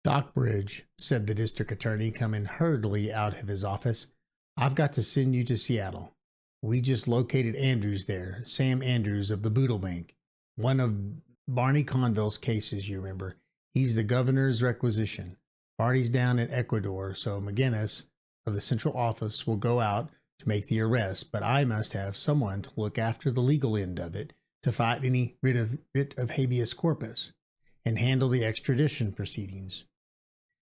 Dockbridge, said the district attorney, coming hurriedly out of his office. I've got to send you to Seattle. We just located Andrews there, Sam Andrews of the Boodle Bank. One of Barney Conville's cases, you remember. He's the governor's requisition. Barney's down in Ecuador, so McGinnis of the central office will go out to make the arrest, but I must have someone to look after the legal end of it, to fight any writ of habeas corpus, and handle the extradition proceedings.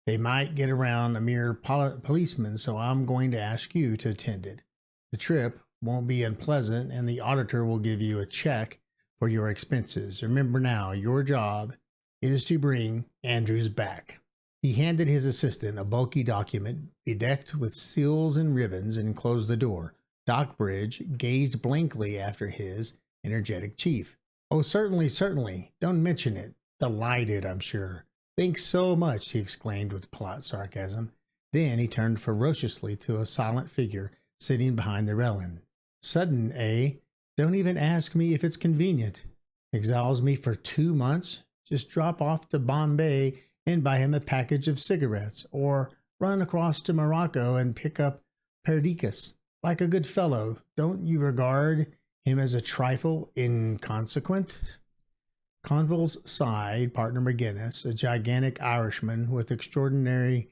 They might get around a mere policeman, so I'm going to ask you to attend it. The trip won't be unpleasant, and the auditor will give you a check for your expenses. Remember now, your job is to bring Andrews back. He handed his assistant a bulky document bedecked with seals and ribbons and closed the door. Dockbridge gazed blankly after his energetic chief. Oh, certainly, certainly. Don't mention it. Delighted, I'm sure. Thanks so much, he exclaimed with polite sarcasm. Then he turned ferociously to a silent figure sitting behind the railing. Sudden, eh? Don't even ask me if it's convenient. Exiles me for 2 months? Just drop off to Bombay and buy him a package of cigarettes, or run across to Morocco and pick up Perdiccas. Like a good fellow, don't you regard him as a trifle inconsequent? Conville's side partner McGinnis, a gigantic Irishman with extraordinarily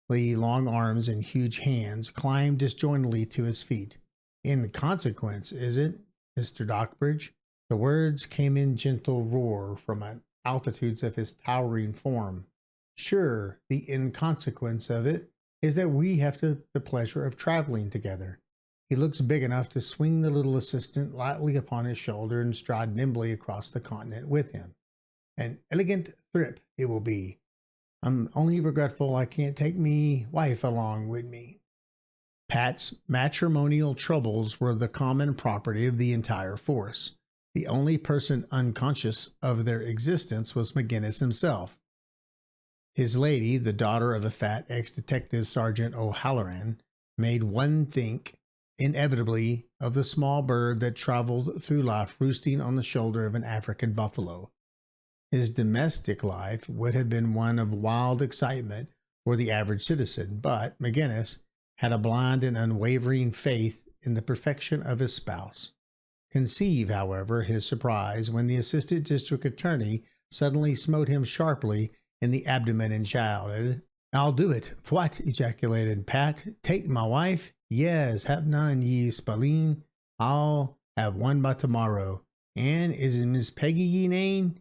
long arms and huge hands, climbed disjointedly to his feet. In consequence, is it, Mr. Dockbridge? The words came in gentle roar from an altitudes of his towering form. Sure, the inconsequence of it is that we have the pleasure of traveling together. He looks big enough to swing the little assistant lightly upon his shoulder and stride nimbly across the continent with him. An elegant trip it will be. I'm only regretful I can't take me wife along with me. Pat's matrimonial troubles were the common property of the entire force. The only person unconscious of their existence was McGinnis himself. His lady, the daughter of a fat ex-detective Sergeant O'Halloran, made one think inevitably of the small bird that traveled through life roosting on the shoulder of an African buffalo. His domestic life would have been one of wild excitement for the average citizen, but McGinnis had a blind and unwavering faith in the perfection of his spouse. Conceive, however, his surprise when the assistant district attorney suddenly smote him sharply in the abdomen and shouted, "I'll do it." "What?" ejaculated Pat. "Take my wife?" "Yes, have none, ye spalpeen. I'll have one by tomorrow." "And is it Miss Peggy ye name?"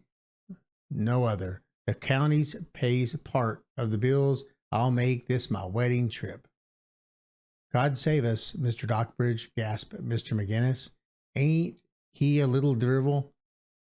"No other. The county's pays part of the bills. I'll make this my wedding trip." "God save us, Mr. Dockbridge," gasped Mr. McGinnis. "Ain't he a little drivel?"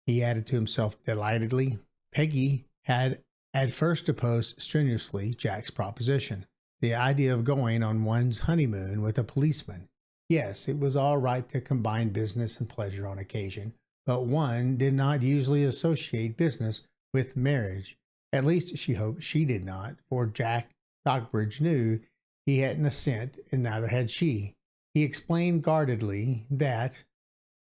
he added to himself delightedly. Peggy had at first opposed strenuously Jack's proposition, the idea of going on one's honeymoon with a policeman. Yes, it was all right to combine business and pleasure on occasion, but one did not usually associate business with marriage. At least she hoped she did not, for Jack Dockbridge knew he hadn't a cent, and neither had she. He explained guardedly that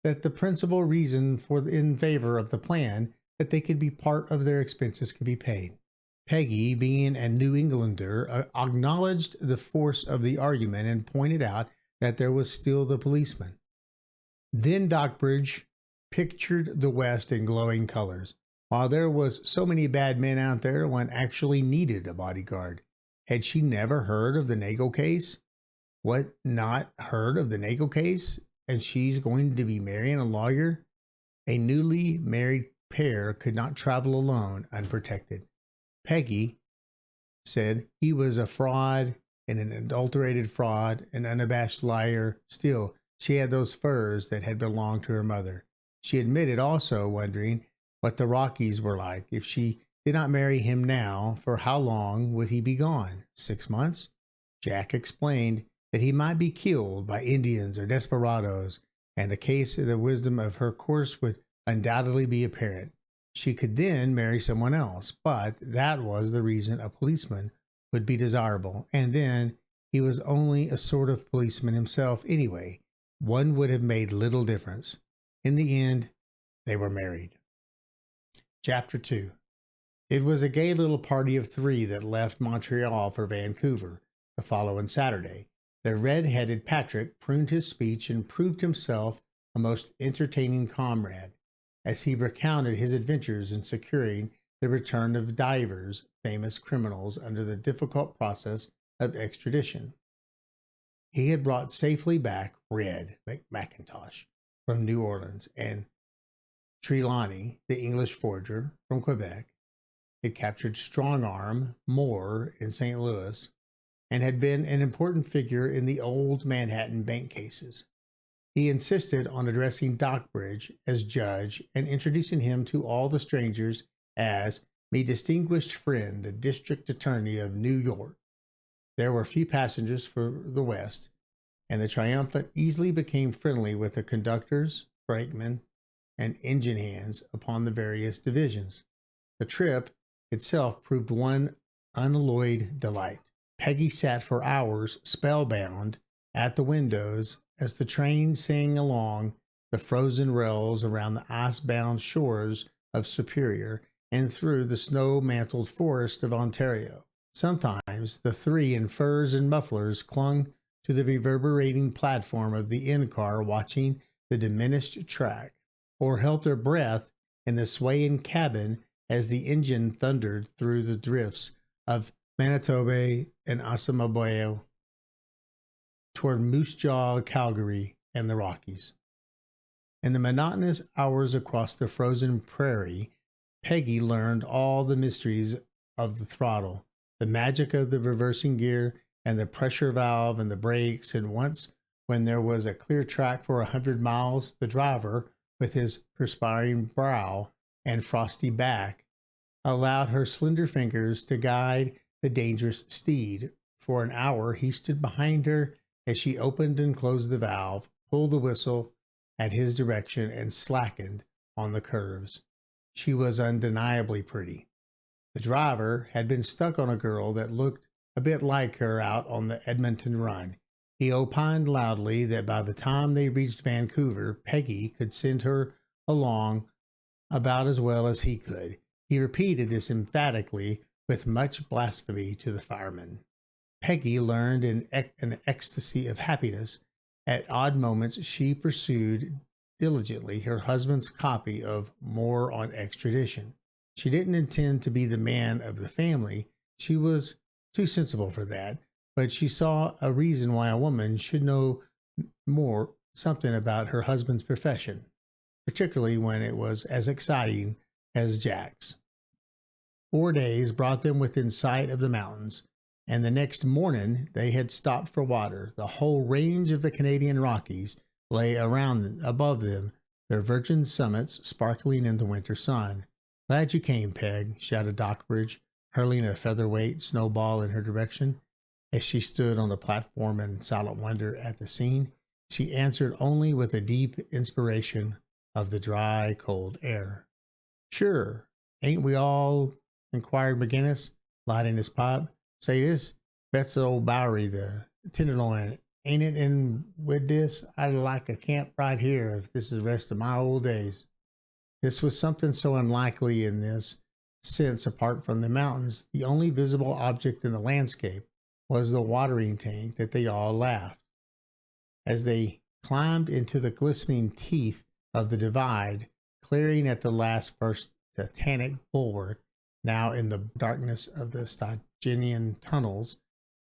the principal reason in favor of the plan that they could be part of their expenses could be paid. Peggy, being a New Englander, acknowledged the force of the argument and pointed out that there was still the policeman. Then Dockbridge pictured the West in glowing colors. While there was so many bad men out there, one actually needed a bodyguard. Had she never heard of the Nagel case? What, not heard of the Nagel case? And she's going to be marrying a lawyer? A newly married pair could not travel alone unprotected. Peggy said he was a fraud and an adulterated fraud, an unabashed liar. Still, she had those furs that had belonged to her mother. She admitted also wondering what the Rockies were like. If she did not marry him now, for how long would he be gone? 6 months? Jack explained that he might be killed by Indians or desperadoes, and the wisdom of her course would undoubtedly be apparent. She could then marry someone else, but that was the reason a policeman would be desirable, and then he was only a sort of policeman himself anyway. One would have made little difference. In the end, they were married. Chapter 2. It was a gay little party of three that left Montreal for Vancouver the following Saturday. The red-headed Patrick pruned his speech and proved himself a most entertaining comrade as he recounted his adventures in securing the return of divers, famous criminals under the difficult process of extradition. He had brought safely back Red McIntosh from New Orleans and Trelawney, the English forger, from Quebec. Had captured Strongarm Moore in St. Louis and had been an important figure in the old Manhattan bank cases. He insisted on addressing Dockbridge as judge and introducing him to all the strangers as "me distinguished friend, the district attorney of New York." There were few passengers for the West, and the triumphant easily became friendly with the conductors, brakemen, and engine hands upon the various divisions. The trip itself proved one unalloyed delight. Peggy sat for hours spellbound at the windows as the train sang along the frozen rails around the ice-bound shores of Superior and through the snow-mantled forest of Ontario. Sometimes the three in furs and mufflers clung to the reverberating platform of the in-car watching the diminished track, or held their breath in the swaying cabin as the engine thundered through the drifts of Manitoba and Assiniboia toward Moose Jaw, Calgary, and the Rockies. In the monotonous hours across the frozen prairie, Peggy learned all the mysteries of the throttle, the magic of the reversing gear, and the pressure valve and the brakes, and once, when there was a clear track for 100 miles, the driver, with his perspiring brow and frosty back, allowed her slender fingers to guide the dangerous steed. For an hour he stood behind her as she opened and closed the valve, pulled the whistle at his direction, and slackened on the curves. She was undeniably pretty. The driver had been stuck on a girl that looked a bit like her out on the Edmonton run. He opined loudly that by the time they reached Vancouver, Peggy could send her along about as well as he could. He repeated this emphatically with much blasphemy to the fireman. Peggy learned in an ecstasy of happiness. At odd moments she pursued diligently her husband's copy of More on Extradition. She didn't intend to be the man of the family. She was too sensible for that, but she saw a reason why a woman should know something about her husband's profession, particularly when it was as exciting as Jack's. 4 days brought them within sight of the mountains, and the next morning they had stopped for water. The whole range of the Canadian Rockies lay above them, their virgin summits sparkling in the winter sun. "Glad you came, Peg," shouted Dockbridge, hurling a featherweight snowball in her direction. As she stood on the platform in silent wonder at the scene, she answered only with a deep inspiration of the dry, cold air. "Sure, ain't we all?" inquired McGinnis, lighting his pipe. "Say, this Bet's old Bowery, the Tenderloin, ain't it in with this? I'd like a camp right here if this is the rest of my old days." This was something so unlikely in this, since, apart from the mountains, the only visible object in the landscape was the watering tank, that they all laughed. As they climbed into the glistening teeth of the divide, clearing at the last first titanic bulwark, now in the darkness of the Stygian tunnels,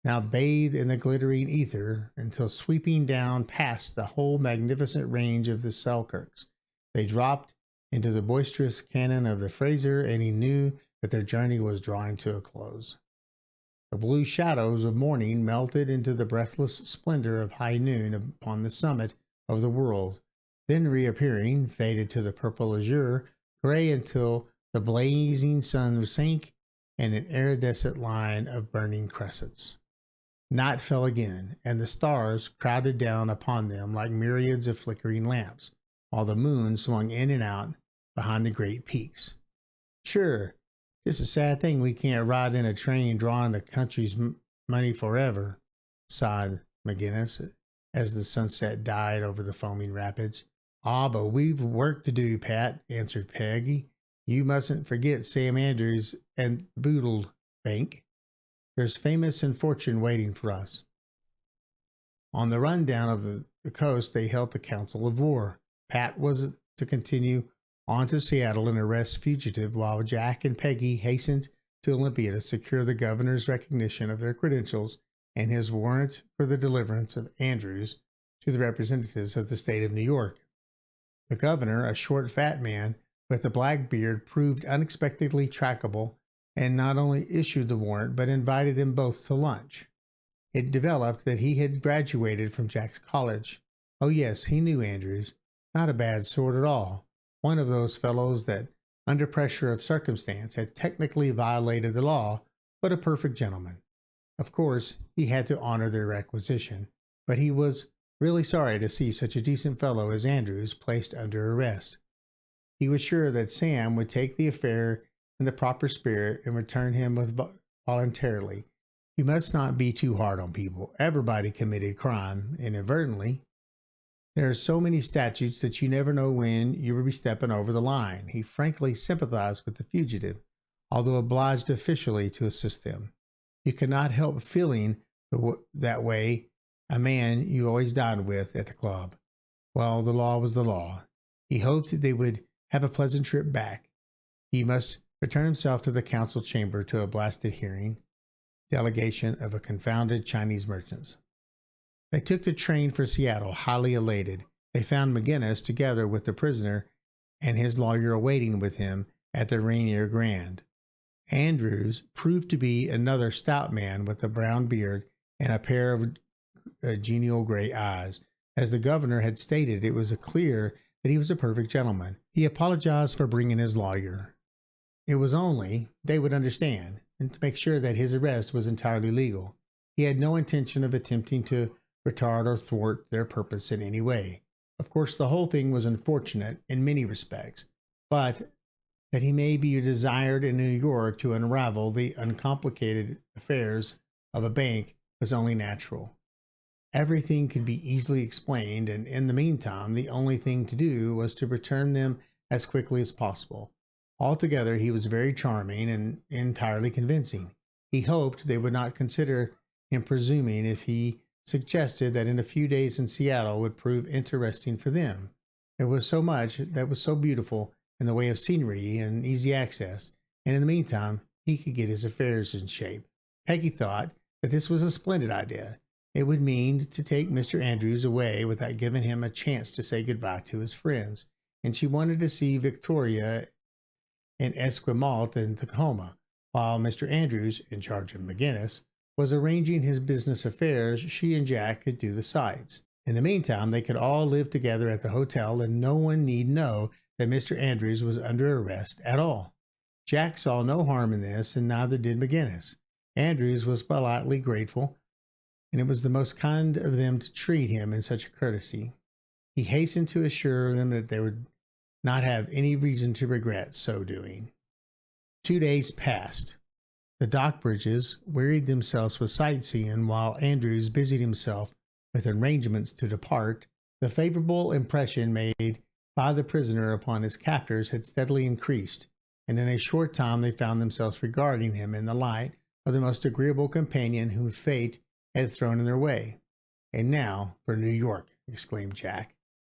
now bathed in the glittering ether, until sweeping down past the whole magnificent range of the Selkirks, they dropped into the boisterous canon of the Fraser, and he knew that their journey was drawing to a close. The blue shadows of morning melted into the breathless splendor of high noon upon the summit of the world, then reappearing, faded to the purple azure, gray until the blazing sun sank in an iridescent line of burning crescents. Night fell again, and the stars crowded down upon them like myriads of flickering lamps, while the moon swung in and out behind the great peaks. "Sure, it's a sad thing we can't ride in a train drawing the country's money forever," sighed McGinnis as the sunset died over the foaming rapids. "Ah, but we've work to do, Pat," answered Peggy. You mustn't forget Sam Andrews and the Boodle Bank. There's famous and fortune waiting for us. On the rundown of the coast, they held a council of war. Pat was to continue on to Seattle and arrest fugitive, while Jack and Peggy hastened to Olympia to secure the governor's recognition of their credentials and his warrant for the deliverance of Andrews to the representatives of the state of New York. The governor, a short, fat man with a black beard, proved unexpectedly trackable and not only issued the warrant but invited them both to lunch. It developed that he had graduated from Jack's college. Oh yes, he knew Andrews. Not a bad sort at all. One of those fellows that, under pressure of circumstance, had technically violated the law, but a perfect gentleman. Of course, he had to honor their requisition, but he was really sorry to see such a decent fellow as Andrews placed under arrest. He was sure that Sam would take the affair in the proper spirit and return him with voluntarily. You must not be too hard on people. Everybody committed crime inadvertently. There are so many statutes that you never know when you will be stepping over the line. He frankly sympathized with the fugitive, although obliged officially to assist them. You cannot help feeling that way a man you always dined with at the club. Well, the law was the law. He hoped they would have a pleasant trip back. He must return himself to the council chamber to a blasted hearing delegation of a confounded Chinese merchants. They took the train for Seattle, highly elated. They found McGinnis together with the prisoner and his lawyer awaiting with him at the Rainier Grand. Andrews proved to be another stout man with a brown beard and a pair of genial gray eyes. As the governor had stated, it was clear that he was a perfect gentleman. He apologized for bringing his lawyer. It was only, they would understand, and to make sure that his arrest was entirely legal. He had no intention of attempting to retard or thwart their purpose in any way. Of course, the whole thing was unfortunate in many respects, but that he may be desired in New York to unravel the uncomplicated affairs of a bank was only natural. Everything could be easily explained, and in the meantime, the only thing to do was to return them as quickly as possible. Altogether, he was very charming and entirely convincing. He hoped they would not consider him presuming if he suggested that in a few days in Seattle would prove interesting for them. There was so much that was so beautiful in the way of scenery and easy access, and in the meantime, he could get his affairs in shape. Peggy thought that this was a splendid idea. It would mean to take Mr. Andrews away without giving him a chance to say goodbye to his friends, and she wanted to see Victoria in Esquimalt and Tacoma, while Mr. Andrews, in charge of McGinnis, was arranging his business affairs. She and Jack could do the sights. In the meantime, they could all live together at the hotel, and no one need know that Mr. Andrews was under arrest at all. Jack saw no harm in this, and neither did McGinnis. Andrews was politely grateful, and it was the most kind of them to treat him in such courtesy. He hastened to assure them that they would not have any reason to regret so doing. 2 days passed. The Dockbridges wearied themselves with sightseeing, while Andrews busied himself with arrangements to depart. The favorable impression made by the prisoner upon his captors had steadily increased, and in a short time they found themselves regarding him in the light of the most agreeable companion whom fate had thrown in their way. "And now for New York," exclaimed Jack,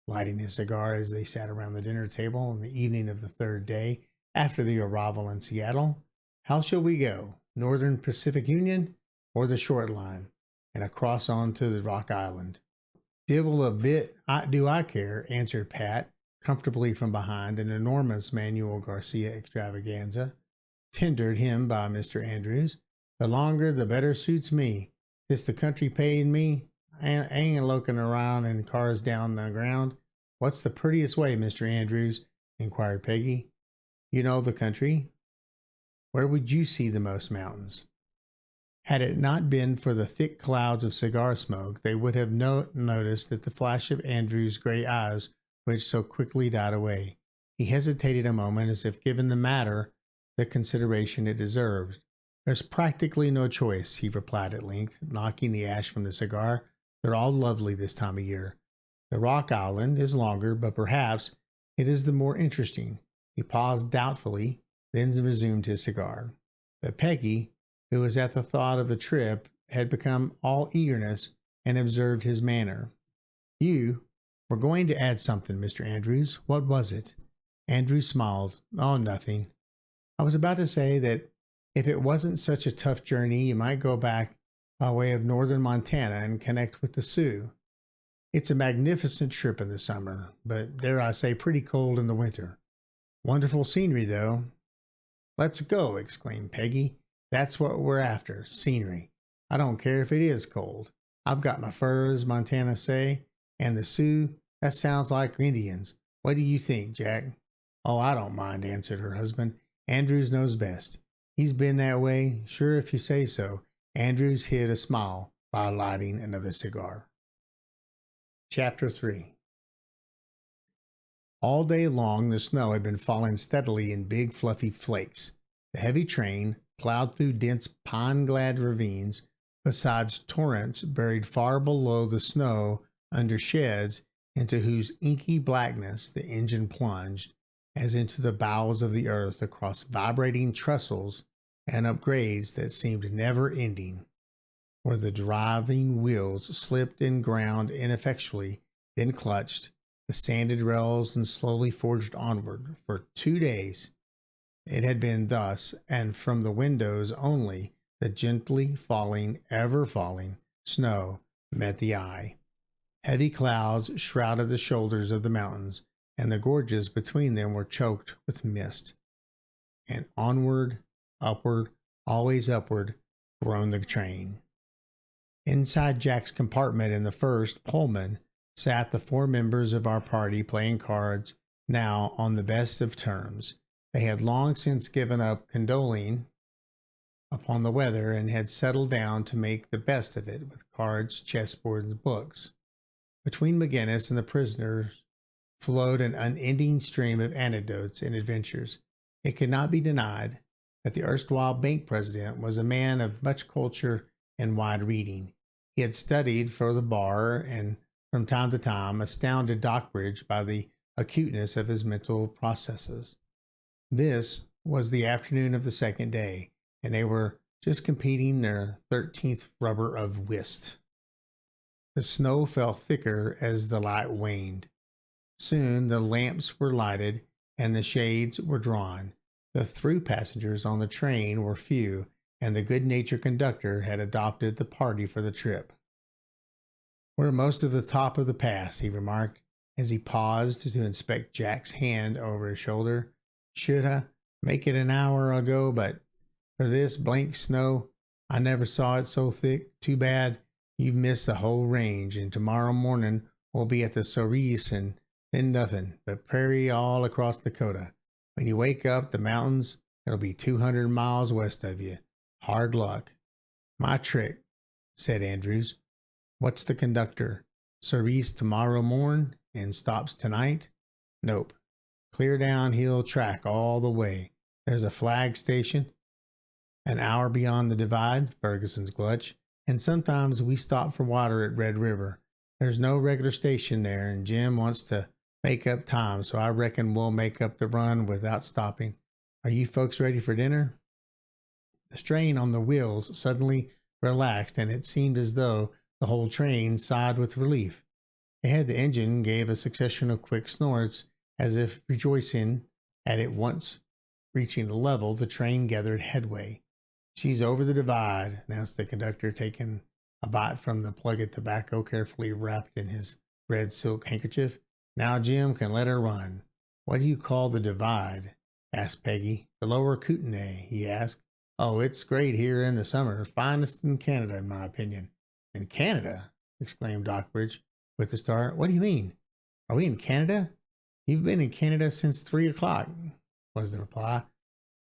lighting his cigar as they sat around the dinner table on the evening of the third day after the arrival in Seattle. "How shall we go? Northern Pacific Union or the short line, and across on to the Rock Island?" "Divil a bit do I care," answered Pat, comfortably from behind an enormous Manuel Garcia extravaganza, tendered him by Mr. Andrews. "The longer, the better suits me. It's the country paying me. I ain't looking around in cars down the ground." "What's the prettiest way, Mr. Andrews?" inquired Peggy. "You know the country. Where would you see the most mountains?" Had it not been for the thick clouds of cigar smoke, they would have noticed that the flash of Andrew's gray eyes, which so quickly died away. He hesitated a moment, as if giving the matter the consideration it deserved. "There's practically no choice," he replied at length, knocking the ash from the cigar. "They're all lovely this time of year. The Rock Island is longer, but perhaps it is the more interesting. He paused doubtfully, then resumed his cigar. But Peggy, who was at the thought of the trip, had become all eagerness and observed his manner. You were going to add something, Mr. Andrews. What was it? Andrews smiled. Oh, nothing. I was about to say that if it wasn't such a tough journey, you might go back by way of northern Montana and connect with the Sioux. It's a magnificent trip in the summer, but dare I say pretty cold in the winter. Wonderful scenery, though. Let's go, exclaimed Peggy. That's what we're after, scenery. I don't care if it is cold. I've got my furs, Montana say, and the Sioux, that sounds like Indians. What do you think, Jack? Oh, I don't mind, answered her husband. Andrews knows best. He's been that way, sure if you say so. Andrews hid a smile by lighting another cigar. Chapter 3. All day long the snow had been falling steadily in big fluffy flakes. The heavy train plowed through dense pine-clad ravines, besides torrents buried far below the snow under sheds into whose inky blackness the engine plunged, as into the bowels of the earth across vibrating trestles and up grades that seemed never-ending, where the driving wheels slipped and ground ineffectually, then clutched the sanded rails and slowly forged onward. For 2 days it had been thus, and from the windows only the gently falling, ever falling snow met the eye. Heavy clouds shrouded the shoulders of the mountains, and the gorges between them were choked with mist. And onward, upward, always upward, groaned the train. Inside Jack's compartment in the first Pullman sat the 4 members of our party playing cards, now on the best of terms. They had long since given up condoling upon the weather and had settled down to make the best of it with cards, chessboard, and books. Between McGinnis and the prisoners flowed an unending stream of anecdotes and adventures. It could not be denied that the erstwhile bank president was a man of much culture and wide reading. He had studied for the bar and from time to time astounded Dockbridge by the acuteness of his mental processes. This was the afternoon of the second day, and they were just competing their 13th rubber of whist. The snow fell thicker as the light waned. Soon the lamps were lighted and the shades were drawn. The through passengers on the train were few, and the good-natured conductor had adopted the party for the trip. We're most of the top of the pass, he remarked, as he paused to inspect Jack's hand over his shoulder. Should I make it an hour ago, but for this blank snow, I never saw it so thick. Too bad you've missed the whole range, and tomorrow morning we'll be at the Cerise, and then nothing but prairie all across Dakota. When you wake up, the mountains, it'll be 200 miles west of you. Hard luck. My trick, said Andrews. What's the conductor? Cerise tomorrow morn and stops tonight? Nope. Clear downhill track all the way. There's a flag station an hour beyond the divide, Ferguson's Gulch, and sometimes we stop for water at Red River. There's no regular station there, and Jim wants to make up time, so I reckon we'll make up the run without stopping. Are you folks ready for dinner? The strain on the wheels suddenly relaxed, and it seemed as though the whole train sighed with relief. Ahead, the engine gave a succession of quick snorts, as if rejoicing at it once reaching a level. The train gathered headway. She's over the divide, announced the conductor, taking a bite from the plug of tobacco carefully wrapped in his red silk handkerchief. Now Jim can let her run. What do you call the divide? Asked Peggy. The Lower Kootenai, he asked. Oh, it's great here in the summer. Finest in Canada, in my opinion. In Canada? Exclaimed Dockbridge with a start. What do you mean? Are we in Canada? You've been in Canada since 3 o'clock, was the reply.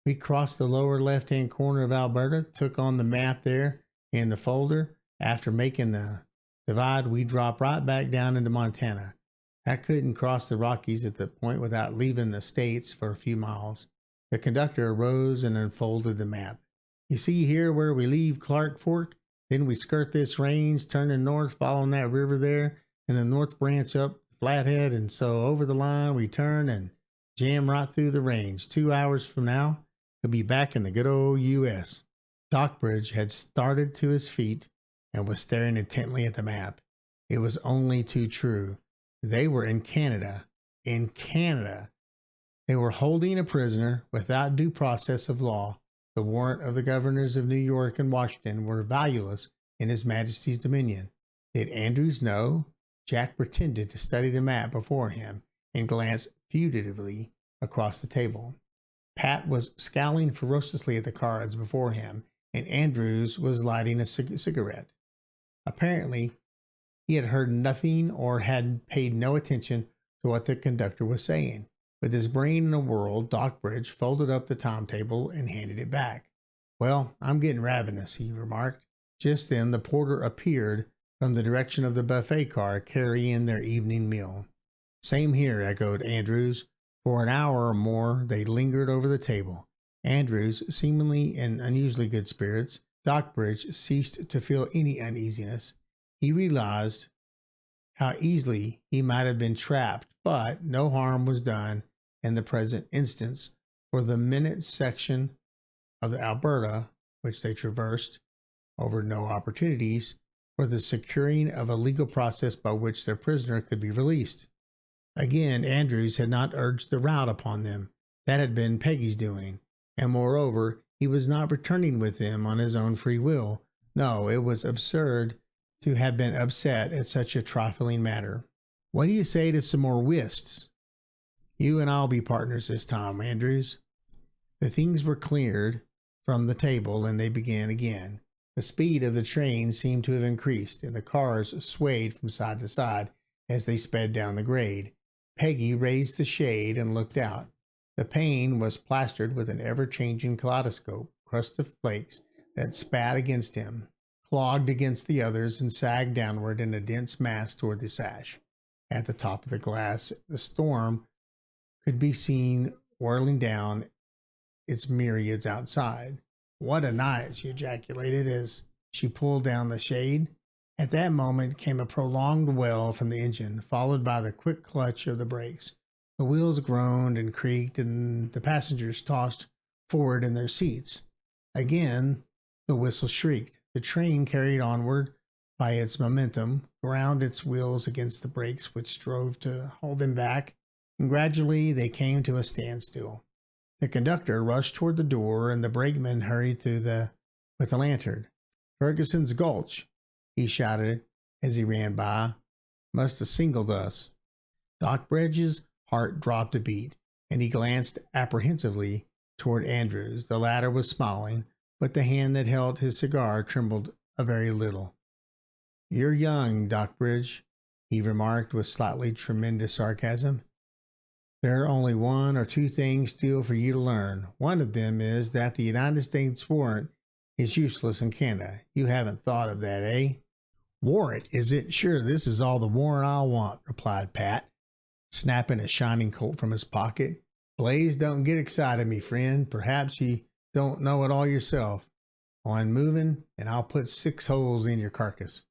We crossed the lower left-hand corner of Alberta, took on the map there in the folder. After making the divide, we drop right back down into Montana. I couldn't cross the Rockies at the point without leaving the States for a few miles. The conductor arose and unfolded the map. You see here where we leave Clark Fork? Then we skirt this range, turning north, following that river there, and the north branch up Flathead, and so over the line we turn and Jam right through the range. 2 hours from now, he'll be back in the good old U.S. Stockbridge had started to his feet and was staring intently at the map. It was only too true. They were in Canada. In Canada. They were holding a prisoner without due process of law. The warrant of the governors of New York and Washington were valueless in His Majesty's dominion. Did Andrews know? Jack pretended to study the map before him and glanced fugitively across the table. Pat was scowling ferociously at the cards before him, and Andrews was lighting a cigarette. Apparently, he had heard nothing or had paid no attention to what the conductor was saying. With his brain in a whirl, Stockbridge folded up the timetable and handed it back. "Well, I'm getting ravenous," he remarked. Just then the porter appeared from the direction of the buffet car carrying their evening meal. "Same here," echoed Andrews. For an hour or more they lingered over the table. Andrews, seemingly in unusually good spirits, Stockbridge ceased to feel any uneasiness. He realized how easily he might have been trapped, but no harm was done in the present instance, for the minute section of the Alberta, which they traversed, offered no opportunities for the securing of a legal process by which their prisoner could be released. Again, Andrews had not urged the route upon them. That had been Peggy's doing, and moreover, he was not returning with them on his own free will. No, it was absurd to have been upset at such a trifling matter. "What do you say to some more whists? You and I'll be partners this time, Andrews." The things were cleared from the table and they began again. The speed of the train seemed to have increased, and the cars swayed from side to side as they sped down the grade. Peggy raised the shade and looked out. The pane was plastered with an ever-changing kaleidoscope, crust of flakes that spat against him, clogged against the others, and sagged downward in a dense mass toward the sash. At the top of the glass, the storm could be seen whirling down its myriads outside. "What a night!" she ejaculated as she pulled down the shade. At that moment came a prolonged wail from the engine, followed by the quick clutch of the brakes. The wheels groaned and creaked, and the passengers tossed forward in their seats. Again, the whistle shrieked. The train, carried onward by its momentum, ground its wheels against the brakes which strove to hold them back, and gradually they came to a standstill. The conductor rushed toward the door, and the brakeman hurried through with the lantern. "Ferguson's Gulch," he shouted as he ran by. "Must have singled us." Stockbridge's heart dropped a beat, and he glanced apprehensively toward Andrews. The latter was smiling, but the hand that held his cigar trembled a very little. "You're young, Stockbridge," he remarked with slightly tremendous sarcasm. "There are only one or two things still for you to learn. One of them is that the United States warrant is useless in Canada. You haven't thought of that, eh?" "Warrant, is it? Sure, this is all the warrant I'll want," replied Pat, snapping a shining Colt from his pocket. "Blaze, don't get excited, me friend. Perhaps you don't know it all yourself. On moving, and I'll put 6 holes in your carcass."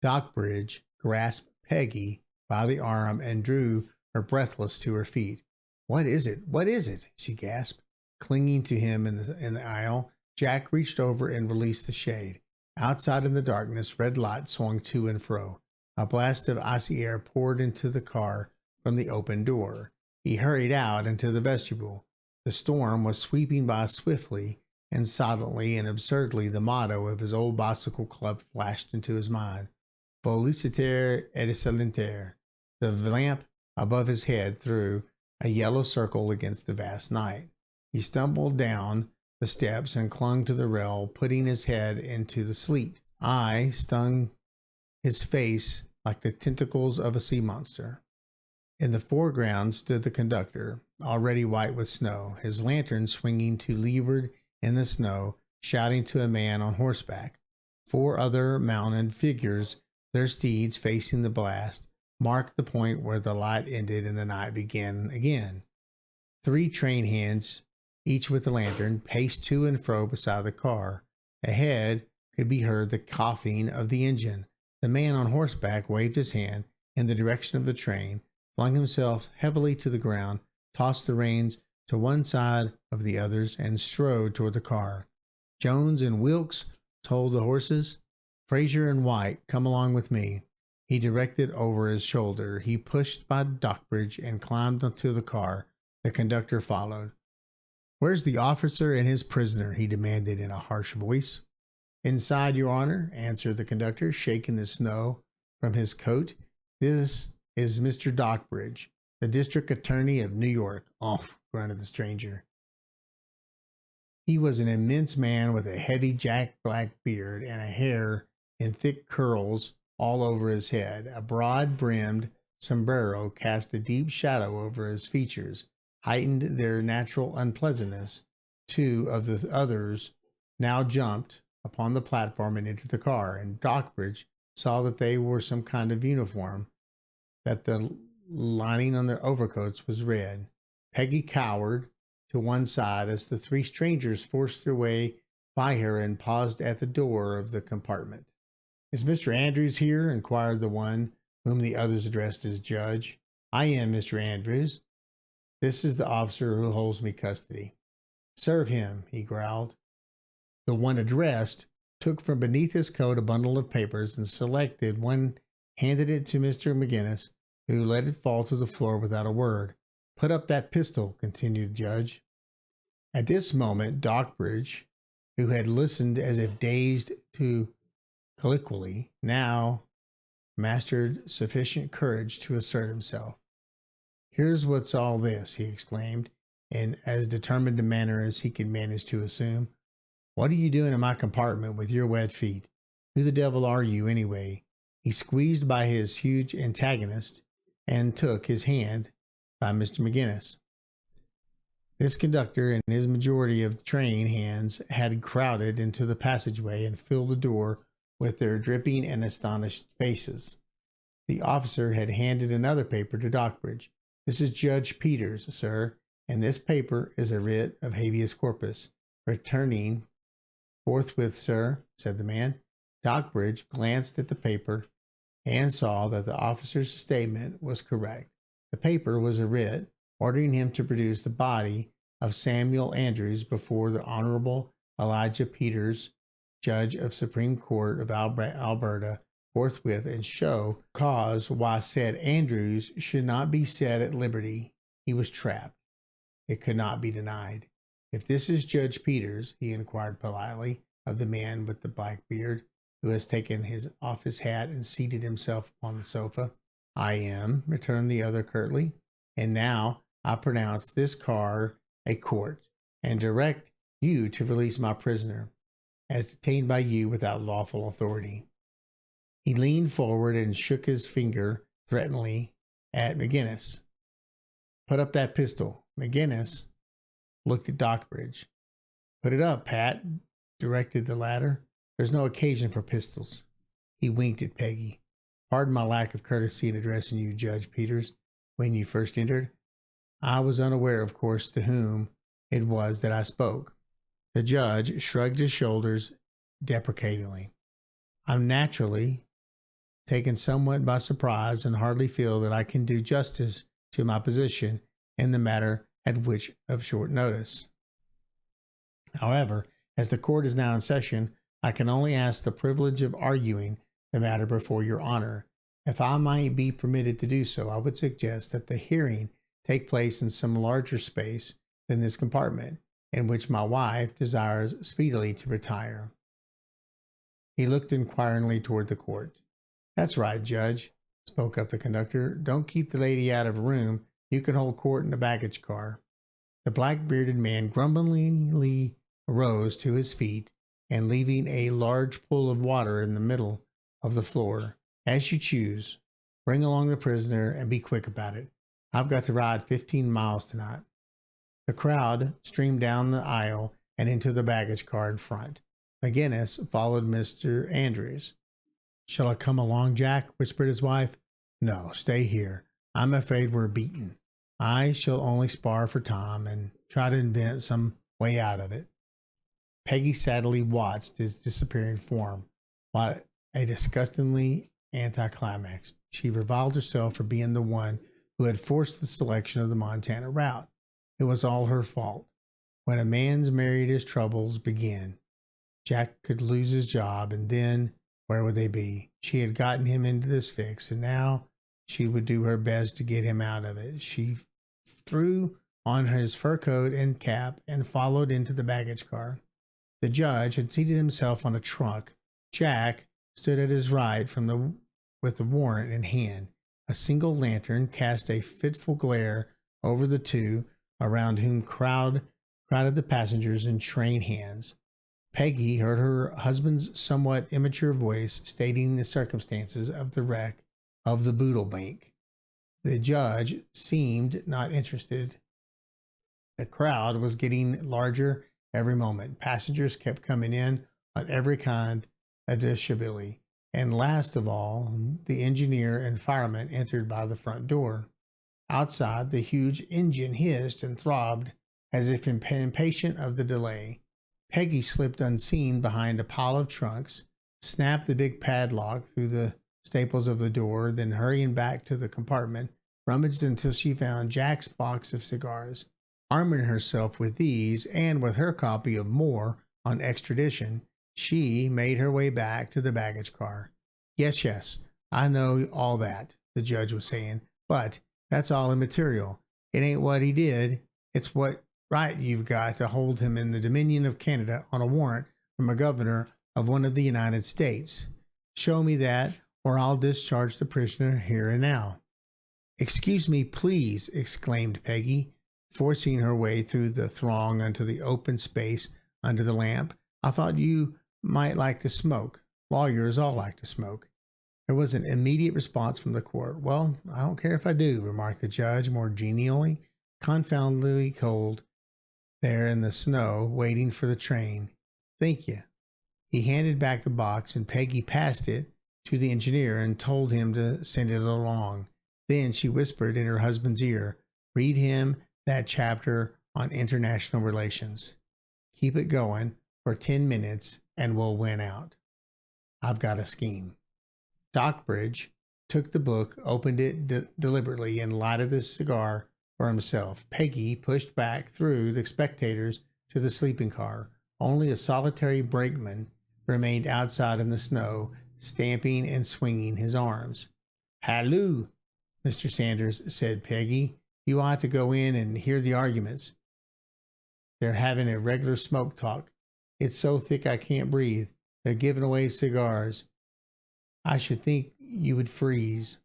Stockbridge grasped Peggy by the arm and drew her breathless to her feet. "What is it? What is it?" she gasped, clinging to him in the aisle. Jack reached over and released the shade. Outside in the darkness, red lights swung to and fro. A blast of icy air poured into the car from the open door. He hurried out into the vestibule. The storm was sweeping by swiftly and silently and absurdly. The motto of his old bicycle club flashed into his mind: "Feliciter et salenter." The lamp above his head threw a yellow circle against the vast night. He stumbled down the steps and clung to the rail, putting his head into the sleet. Stung his face like the tentacles of a sea monster. In the foreground stood the conductor, already white with snow, his lantern swinging to leeward in the snow, shouting to a man on horseback. 4 other mounted figures, their steeds facing the blast, marked the point where the light ended and the night began again. 3 train hands, each with a lantern, paced to and fro beside the car. Ahead could be heard the coughing of the engine. The man on horseback waved his hand in the direction of the train, flung himself heavily to the ground, tossed the reins to one side of the others, and strode toward the car. Jones and Wilkes told the horses. Fraser and White, come along with me. He directed over his shoulder. He pushed by Dockbridge and climbed onto the car. The conductor followed. Where's the officer and his prisoner? He demanded in a harsh voice. Inside, Your Honor, answered the conductor, shaking the snow from his coat. This is Mr. Dockbridge, the district attorney of New York. Oh, grunted the stranger. He was an immense man with a heavy jet black beard and a hair in thick curls all over his head. A broad-brimmed sombrero cast a deep shadow over his features, heightened their natural unpleasantness. Two of the others now jumped upon the platform and into the car, and Dockbridge saw that they wore some kind of uniform, that the lining on their overcoats was red. Peggy cowered to one side as the three strangers forced their way by her and paused at the door of the compartment. Is Mr. Andrews here? Inquired the one whom the others addressed as Judge. I am Mr. Andrews. This is the officer who holds me custody. Serve him, he growled. The one addressed took from beneath his coat a bundle of papers and selected one, handed it to Mr. McGinnis, who let it fall to the floor without a word. Put up that pistol, continued the judge. At this moment, Dockbridge, who had listened as if dazed to colloquy, now mastered sufficient courage to assert himself. Here's what's all this, he exclaimed, in as determined a manner as he could manage to assume. What are you doing in my compartment with your wet feet? Who the devil are you, anyway? He squeezed by his huge antagonist and took his hand by Mr. McGinnis. This conductor and his majority of train hands had crowded into the passageway and filled the door with their dripping and astonished faces. The officer had handed another paper to Dockbridge. This is Judge Peters, sir, and this paper is a writ of habeas corpus. Returning forthwith, sir, said the man. Dockbridge glanced at the paper and saw that the officer's statement was correct. The paper was a writ ordering him to produce the body of Samuel Andrews before the Honorable Elijah Peters, Judge of Supreme Court of Alberta, forthwith, and show cause why said Andrews should not be set at liberty. He was trapped. It could not be denied. If this is Judge Peters, he inquired politely of the man with the black beard, who has taken off his hat and seated himself upon the sofa. I am, returned the other curtly, and now I pronounce this car a court, and direct you to release my prisoner, as detained by you without lawful authority. He leaned forward and shook his finger threateningly at McGinnis. Put up that pistol. McGinnis looked at Dockbridge. Put it up, Pat, directed the latter. There's no occasion for pistols. He winked at Peggy. Pardon my lack of courtesy in addressing you, Judge Peters, when you first entered. I was unaware, of course, to whom it was that I spoke. The judge shrugged his shoulders deprecatingly. I'm naturally taken somewhat by surprise and hardly feel that I can do justice to my position in the matter at which of short notice. However, as the court is now in session, I can only ask the privilege of arguing the matter before your honor. If I might be permitted to do so, I would suggest that the hearing take place in some larger space than this compartment, in which my wife desires speedily to retire. He looked inquiringly toward the court. That's right, Judge, spoke up the conductor. Don't keep the lady out of a room. You can hold court in the baggage car. The black-bearded man grumblingly rose to his feet and, leaving a large pool of water in the middle of the floor, as you choose. Bring along the prisoner and be quick about it. I've got to ride 15 miles tonight. The crowd streamed down the aisle and into the baggage car in front. McGinnis followed Mr. Andrews. Shall I come along, Jack? Whispered his wife. No, stay here. I'm afraid we're beaten. I shall only spar for Tom and try to invent some way out of it. Peggy sadly watched his disappearing form. What a disgustingly anticlimax. She reviled herself for being the one who had forced the selection of the Montana route. It was all her fault. When a man's married, his troubles begin. Jack could lose his job, and then where would they be? She had gotten him into this fix, and now she would do her best to get him out of it. She threw on his fur coat and cap and followed into the baggage car. The judge had seated himself on a trunk. Jack stood at his right with the warrant in hand. A single lantern cast a fitful glare over the two, around whom crowded the passengers and train hands. Peggy heard her husband's somewhat immature voice stating the circumstances of the wreck of the Boodle Bank. The judge seemed not interested. The crowd was getting larger every moment. Passengers kept coming in on every kind of disability. And last of all, the engineer and fireman entered by the front door. Outside, the huge engine hissed and throbbed as if impatient of the delay. Peggy slipped unseen behind a pile of trunks, snapped the big padlock through the staples of the door, then hurrying back to the compartment, rummaged until she found Jack's box of cigars. Arming herself with these and with her copy of Moore on Extradition, she made her way back to the baggage car. Yes, I know all that, the judge was saying, but that's all immaterial. It ain't what he did. It's what right you've got to hold him in the Dominion of Canada on a warrant from a governor of one of the United States. Show me that, or I'll discharge the prisoner here and now. Excuse me, please, exclaimed Peggy, forcing her way through the throng onto the open space under the lamp. I thought you might like to smoke. Lawyers all like to smoke. There was an immediate response from the court. Well, I don't care if I do, remarked the judge more genially. Confoundedly cold there in the snow, waiting for the train. Thank you. He handed back the box, and Peggy passed it to the engineer and told him to send it along. Then she whispered in her husband's ear, read him that chapter on international relations. Keep it going for 10 minutes and we'll win out. I've got a scheme. Stockbridge took the book, opened it deliberately, and lighted the cigar for himself. Peggy pushed back through the spectators to the sleeping car. Only a solitary brakeman remained outside in the snow, stamping and swinging his arms. Halloo, Mr. Sanders, said Peggy. You ought to go in and hear the arguments. They're having a regular smoke talk. It's so thick I can't breathe. They're giving away cigars. I should think you would freeze.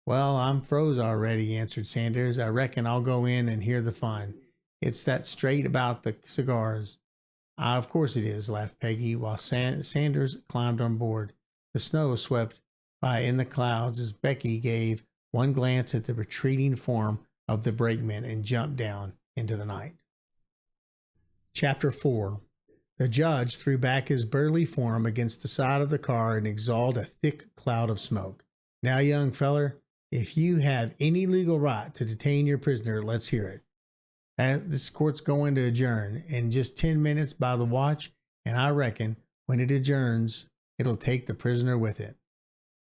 Well, I'm froze already, answered Sanders. I reckon I'll go in and hear the fun. It's that straight about the cigars. Of course it is, laughed Peggy, while Sanders climbed on board. The snow swept by in the clouds as Becky gave one glance at the retreating form of the brakeman and jumped down into the night. Chapter 4. The judge threw back his burly form against the side of the car and exhaled a thick cloud of smoke. Now, young feller, if you have any legal right to detain your prisoner, let's hear it. This court's going to adjourn in just 10 minutes by the watch, and I reckon when it adjourns, it'll take the prisoner with it.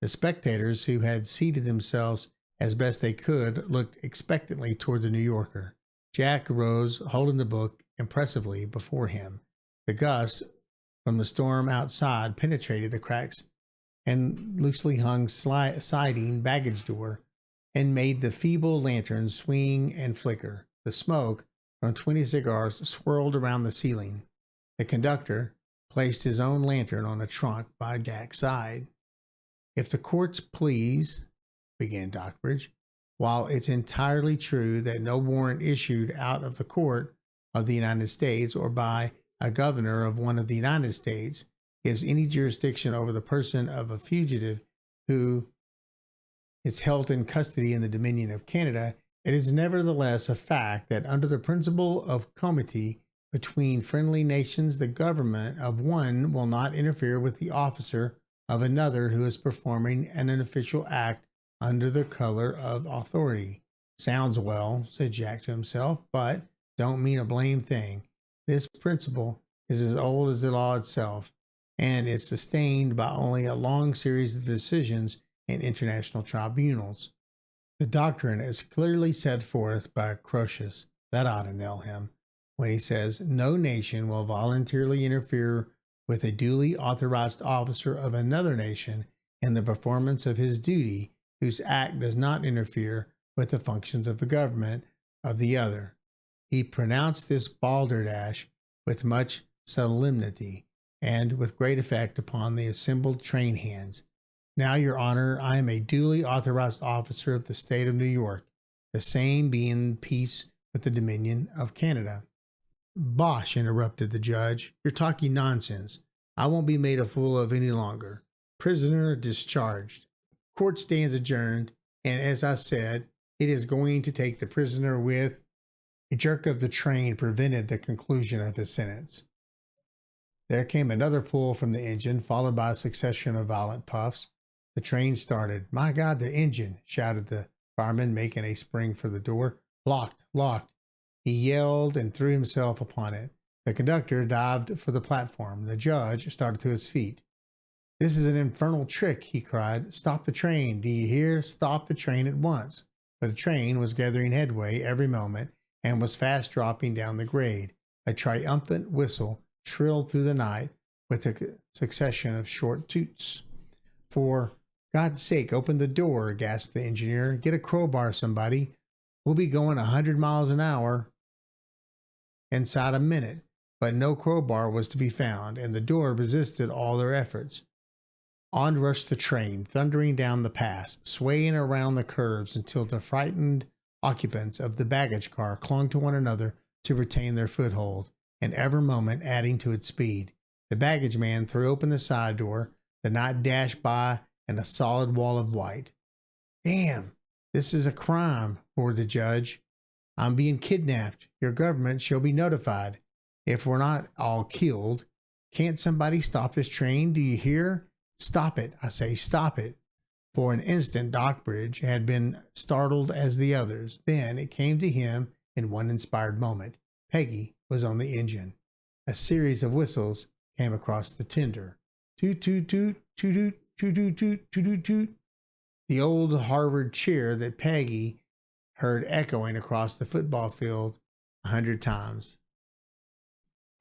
The spectators, who had seated themselves as best they could, looked expectantly toward the New Yorker. Jack rose, holding the book impressively before him. The gust from the storm outside penetrated the cracks and loosely hung siding baggage door and made the feeble lantern swing and flicker. The smoke from 20 cigars swirled around the ceiling. The conductor placed his own lantern on a trunk by Jack's side. If the courts please, began Stockbridge, while it's entirely true that no warrant issued out of the court of the United States or by a governor of one of the United States gives any jurisdiction over the person of a fugitive who is held in custody in the Dominion of Canada, it is nevertheless a fact that under the principle of comity between friendly nations, the government of one will not interfere with the officer of another who is performing an official act under the color of authority. Sounds well, said Jack to himself, but don't mean a blame thing. This principle is as old as the law itself, and is sustained by only a long series of decisions in international tribunals. The doctrine is clearly set forth by Croesus. That ought to nail him when he says, no nation will voluntarily interfere with a duly authorized officer of another nation in the performance of his duty, whose act does not interfere with the functions of the government of the other. He pronounced this balderdash with much solemnity and with great effect upon the assembled train hands. Now, Your Honor, I am a duly authorized officer of the state of New York, the same being peace with the Dominion of Canada. Bosh, interrupted the judge. You're talking nonsense. I won't be made a fool of any longer. Prisoner discharged. Court stands adjourned, and as I said, it is going to take the prisoner with... A jerk of the train prevented the conclusion of his sentence. There came another pull from the engine, followed by a succession of violent puffs. The train started. My God, the engine, shouted the fireman, making a spring for the door. Locked, locked. He yelled and threw himself upon it. The conductor dived for the platform. The judge started to his feet. This is an infernal trick, he cried. Stop the train. Do you hear? Stop the train at once. But the train was gathering headway every moment and was fast dropping down the grade. A triumphant whistle shrilled through the night with a succession of short toots. For God's sake, open the door, gasped the engineer. Get a crowbar, somebody. We'll be going 100 miles an hour inside a minute. But no crowbar was to be found, and the door resisted all their efforts. On rushed the train, thundering down the pass, swaying around the curves until the frightened occupants of the baggage car clung to one another to retain their foothold, and every moment adding to its speed. The baggage man threw open the side door. The night dashed by in a solid wall of white. Damn, this is a crime, roared the judge. I'm being kidnapped. Your government shall be notified. If we're not all killed, can't somebody stop this train? Do you hear? Stop it, I say, stop it. For an instant, Dockbridge had been startled as the others. Then it came to him in one inspired moment. Peggy was on the engine. A series of whistles came across the tender. Toot, toot, toot, toot, toot, toot, toot, toot, toot, toot. The old Harvard cheer that Peggy heard echoing across the football field 100 times.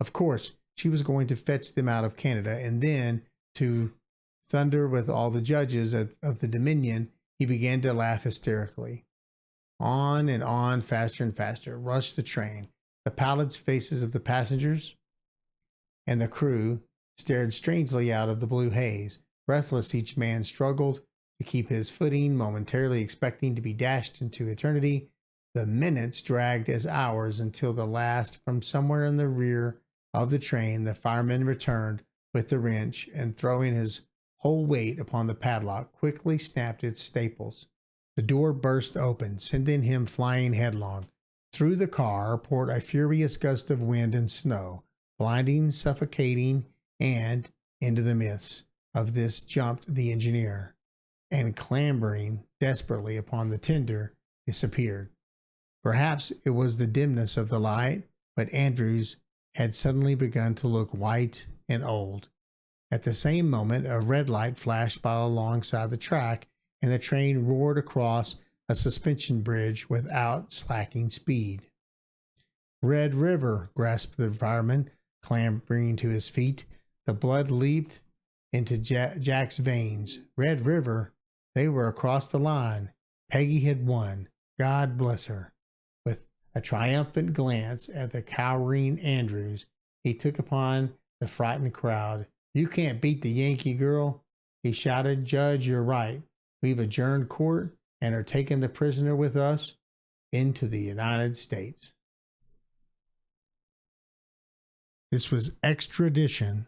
Of course, she was going to fetch them out of Canada, and then to thunder with all the judges of the Dominion, he began to laugh hysterically. On and on, faster and faster, rushed the train. The pallid faces of the passengers and the crew stared strangely out of the blue haze. Breathless, each man struggled to keep his footing, momentarily expecting to be dashed into eternity. The minutes dragged as hours until the last, from somewhere in the rear of the train, the fireman returned with the wrench and, throwing his whole weight upon the padlock, quickly snapped its staples. The door burst open, sending him flying headlong. Through the car poured a furious gust of wind and snow, blinding, suffocating, and into the midst of this jumped the engineer, and clambering desperately upon the tender, disappeared. Perhaps it was the dimness of the light, but Andrews had suddenly begun to look white and old. At the same moment, a red light flashed by alongside the track, and the train roared across a suspension bridge without slacking speed. Red River, gasped the fireman, clambering to his feet. The blood leaped into Jack's veins. Red River, they were across the line. Peggy had won. God bless her. With a triumphant glance at the cowering Andrews, he took upon the frightened crowd. You can't beat the Yankee girl, he shouted. Judge, you're right. We've adjourned court and are taking the prisoner with us into the United States. This was Extradition,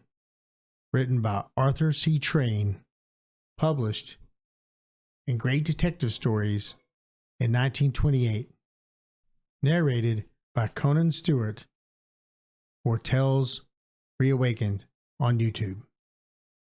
written by Arthur C. Train, published in Great Detective Stories in 1928, narrated by Conan Stewart for Tales Reawakened on YouTube.